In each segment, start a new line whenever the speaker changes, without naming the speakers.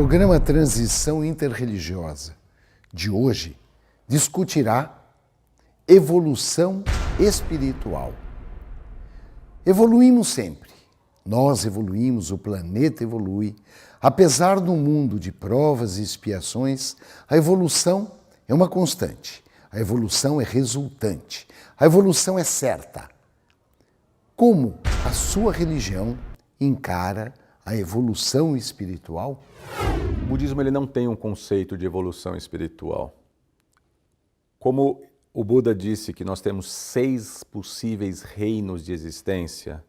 programa Transição Interreligiosa de hoje discutirá evolução espiritual. Evoluímos sempre. Nós evoluímos, o planeta evolui. Apesar do mundo de provas e expiações, a evolução é uma constante. A evolução é resultante. A evolução é certa. Como a sua religião encara a evolução espiritual?
O budismo ele não tem um conceito de evolução espiritual. Como o Buda disse que nós temos 6 possíveis reinos de existência,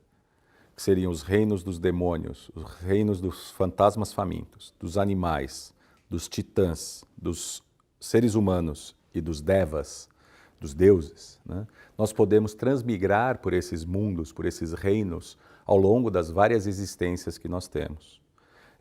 que seriam os reinos dos demônios, os reinos dos fantasmas famintos, dos animais, dos titãs, dos seres humanos e dos devas, dos deuses, né? Nós podemos transmigrar por esses mundos, por esses reinos, ao longo das várias existências que nós temos.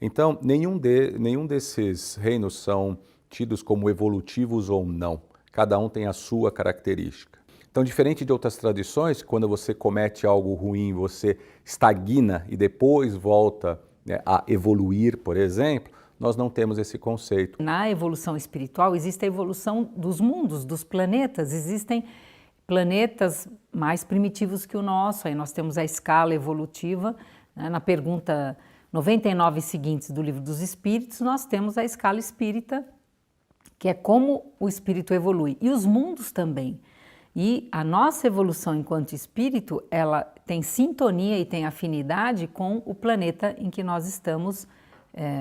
Então, nenhum desses reinos são tidos como evolutivos ou não. Cada um tem a sua característica. Então, diferente de outras tradições, quando você comete algo ruim, você estagna e depois volta, né, a evoluir, por exemplo, nós não temos esse conceito.
Na evolução espiritual existe a evolução dos mundos, dos planetas. Existem planetas mais primitivos que o nosso, aí nós temos a escala evolutiva, né? Na pergunta 99 seguintes do Livro dos Espíritos, nós temos a escala espírita, que é como o espírito evolui, e os mundos também. E a nossa evolução enquanto espírito, ela tem sintonia e tem afinidade com o planeta em que nós estamos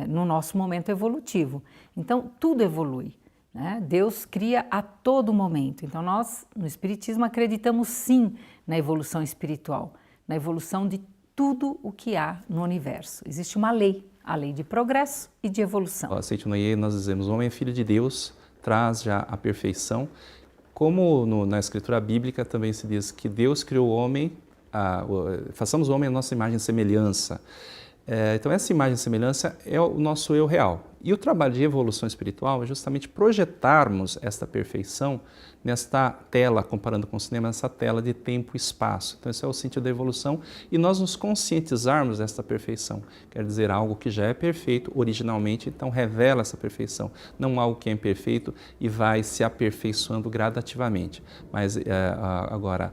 no nosso momento evolutivo. Então, tudo evolui, né? Deus cria a todo momento. Então, nós, no Espiritismo, acreditamos sim na evolução espiritual, na evolução de tudo o que há no universo. Existe uma lei, a lei de progresso e de evolução.
A Seite Noye, nós dizemos, o homem é filho de Deus, traz já a perfeição. Como na Escritura Bíblica também se diz que Deus criou o homem, façamos o homem a nossa imagem e semelhança. Então essa imagem e semelhança é o nosso eu real. E o trabalho de evolução espiritual é justamente projetarmos esta perfeição nesta tela, comparando com o cinema, nessa tela de tempo e espaço. Então esse é o sentido da evolução e nós nos conscientizarmos desta perfeição. Quer dizer, algo que já é perfeito originalmente, então revela essa perfeição. Não algo que é imperfeito e vai se aperfeiçoando gradativamente. Mas agora,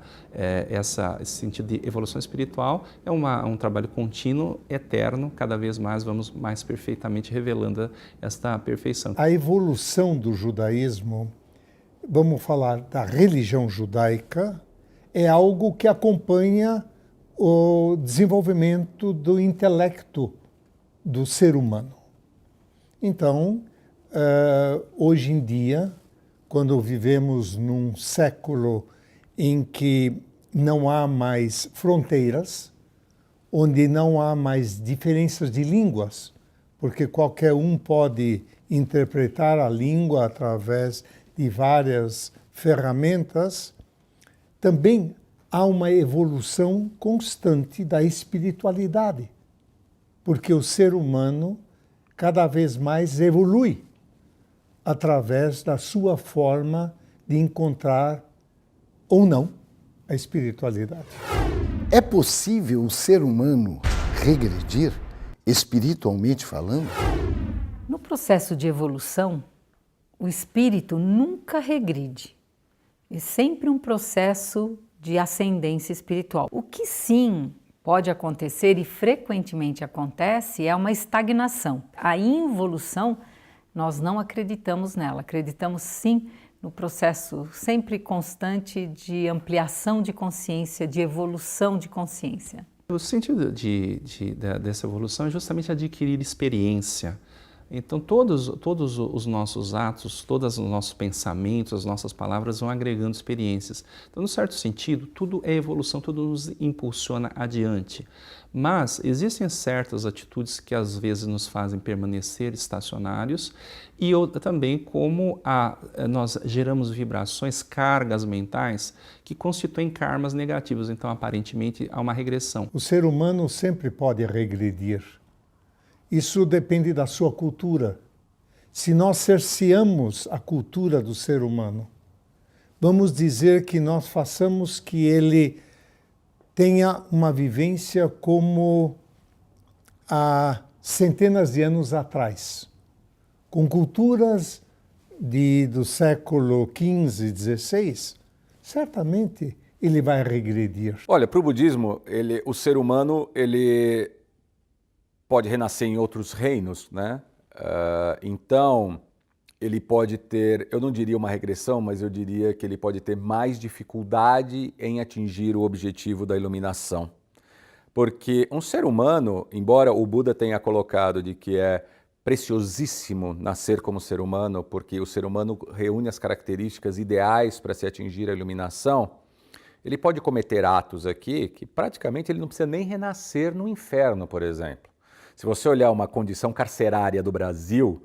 esse sentido de evolução espiritual é um trabalho contínuo, eterno, cada vez mais vamos mais perfeitamente revelando esta perfeição.
A evolução do judaísmo, vamos falar da religião judaica, é algo que acompanha o desenvolvimento do intelecto do ser humano. Então, hoje em dia, quando vivemos num século em que não há mais fronteiras, onde não há mais diferenças de línguas, porque qualquer um pode interpretar a língua através de várias ferramentas, também há uma evolução constante da espiritualidade, porque o ser humano cada vez mais evolui através da sua forma de encontrar ou não a espiritualidade.
É possível o ser humano regredir, espiritualmente falando?
No processo de evolução, o espírito nunca regride. É sempre um processo de ascendência espiritual. O que sim pode acontecer e frequentemente acontece é uma estagnação. A involução, nós não acreditamos nela, acreditamos sim no processo sempre constante de ampliação de consciência, de evolução de consciência.
O sentido dessa evolução é justamente adquirir experiência. Então, todos os nossos atos, todos os nossos pensamentos, as nossas palavras vão agregando experiências. Então, num certo sentido, tudo é evolução, tudo nos impulsiona adiante. Mas existem certas atitudes que às vezes nos fazem permanecer estacionários e também como nós geramos vibrações, cargas mentais que constituem karmas negativos. Então, aparentemente, há uma regressão.
O ser humano sempre pode regredir. Isso depende da sua cultura. Se nós cerceamos a cultura do ser humano, vamos dizer que nós façamos que ele tenha uma vivência como há centenas de anos atrás. com culturas do século XV, XVI, certamente ele vai regredir.
Olha, para o budismo, o ser humano ele pode renascer em outros reinos, né? Então, ele pode ter, eu não diria uma regressão, mas eu diria que ele pode ter mais dificuldade em atingir o objetivo da iluminação. Porque um ser humano, embora o Buda tenha colocado de que é preciosíssimo nascer como ser humano, porque o ser humano reúne as características ideais para se atingir a iluminação, ele pode cometer atos aqui que praticamente ele não precisa nem renascer no inferno, por exemplo. Se você olhar uma condição carcerária do Brasil,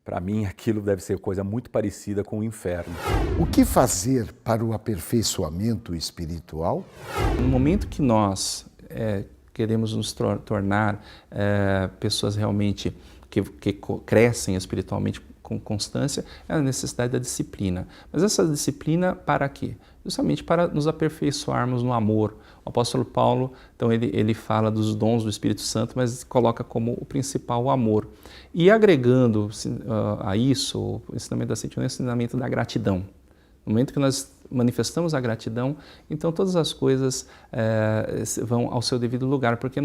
para mim aquilo deve ser coisa muito parecida com o inferno.
O que fazer para o aperfeiçoamento espiritual?
No momento que nós queremos nos tornar pessoas realmente que crescem espiritualmente com constância, é a necessidade da disciplina. Mas essa disciplina para quê? Justamente para nos aperfeiçoarmos no amor. O apóstolo Paulo, então, ele fala dos dons do Espírito Santo, mas coloca como o principal o amor. E agregando a isso, o ensinamento da santidade, o ensinamento da gratidão. No momento que nós manifestamos a gratidão, então todas as coisas vão ao seu devido lugar, porque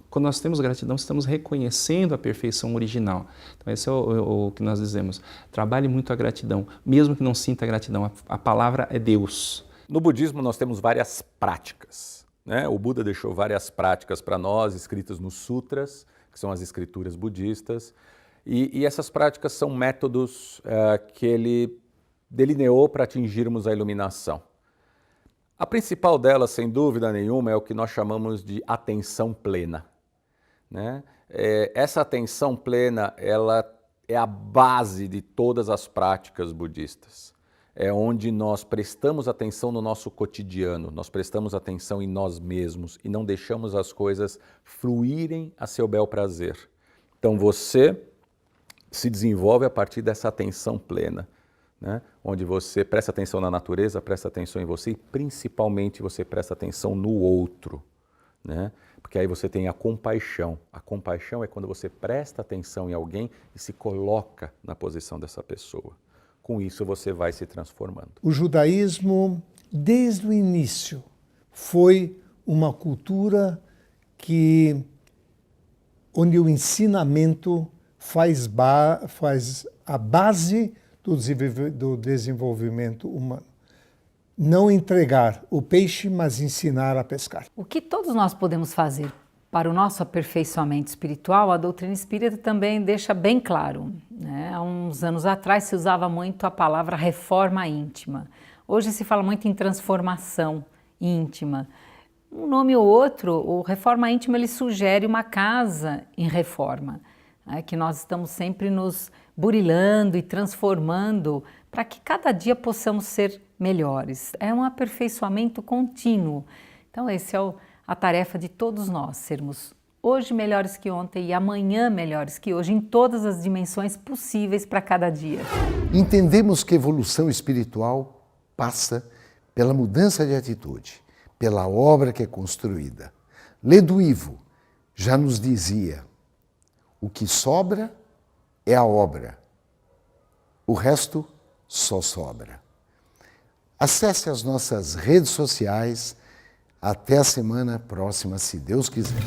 quando nós temos gratidão, estamos reconhecendo a perfeição original. Então esse é o que nós dizemos. Trabalhe muito a gratidão, mesmo que não sinta gratidão. A palavra é Deus.
No budismo nós temos várias práticas, né? O Buda deixou várias práticas para nós, escritas nos sutras, que são as escrituras budistas, e essas práticas são métodos que ele delineou para atingirmos a iluminação. A principal delas, sem dúvida nenhuma, é o que nós chamamos de atenção plena, né? Essa atenção plena, ela é a base de todas as práticas budistas. É onde nós prestamos atenção no nosso cotidiano, nós prestamos atenção em nós mesmos e não deixamos as coisas fluírem a seu bel prazer. Então você se desenvolve a partir dessa atenção plena, né? Onde você presta atenção na natureza, presta atenção em você e principalmente você presta atenção no outro, né? Porque aí você tem a compaixão. A compaixão é quando você presta atenção em alguém e se coloca na posição dessa pessoa. Com isso você vai se transformando.
O judaísmo, desde o início, foi uma cultura onde o ensinamento faz a base do desenvolvimento humano. Não entregar o peixe, mas ensinar a pescar.
O que todos nós podemos fazer para o nosso aperfeiçoamento espiritual, a doutrina espírita também deixa bem claro, né? Há uns anos atrás se usava muito a palavra reforma íntima. Hoje se fala muito em transformação íntima. Um nome ou outro, o reforma íntima ele sugere uma casa em reforma, né? Que nós estamos sempre nos burilando e transformando para que cada dia possamos ser melhores. É um aperfeiçoamento contínuo. Então esse é a tarefa de todos nós, sermos hoje melhores que ontem e amanhã melhores que hoje, em todas as dimensões possíveis para cada dia.
Entendemos que evolução espiritual passa pela mudança de atitude, pela obra que é construída. Ledo Ivo já nos dizia: o que sobra é a obra, o resto só sobra. Acesse as nossas redes sociais. Até a semana próxima, se Deus quiser.